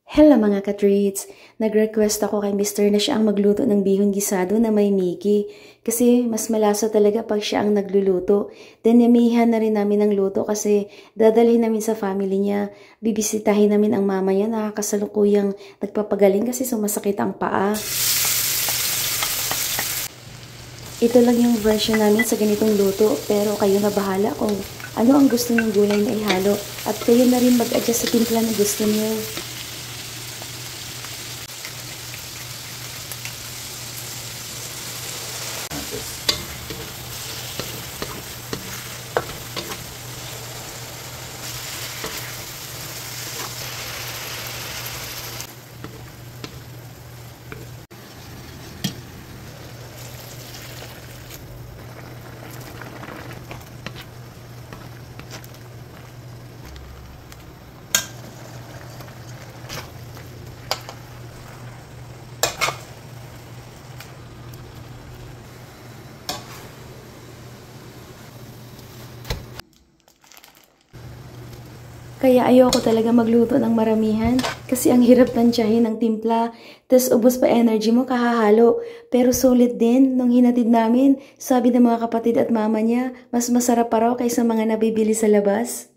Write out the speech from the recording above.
Hello mga ka-treats! Nag-request ako kay Mr. na siya ang magluto ng bihon gisado na may migi. Kasi mas malasa talaga pag siya ang nagluluto. Then yamihan na rin namin ng luto kasi dadalhin namin sa family niya. Bibisitahin namin ang mama niya na kasalukuyang nagpapagaling kasi sumasakit ang paa. Ito lang yung version namin sa ganitong luto pero kayo na bahala kung ano ang gusto niyong gulay na ihalo. At kayo na rin mag-adjust sa timpla na gusto niyo. Kaya ayoko talaga magluto ng maramihan kasi ang hirap tansyahin ng timpla. Tapos ubos pa energy mo kahahalo. Pero sulit din nung hinatid namin, sabi ng mga kapatid at mama niya, mas masarap pa raw kaysa mga nabibili sa labas.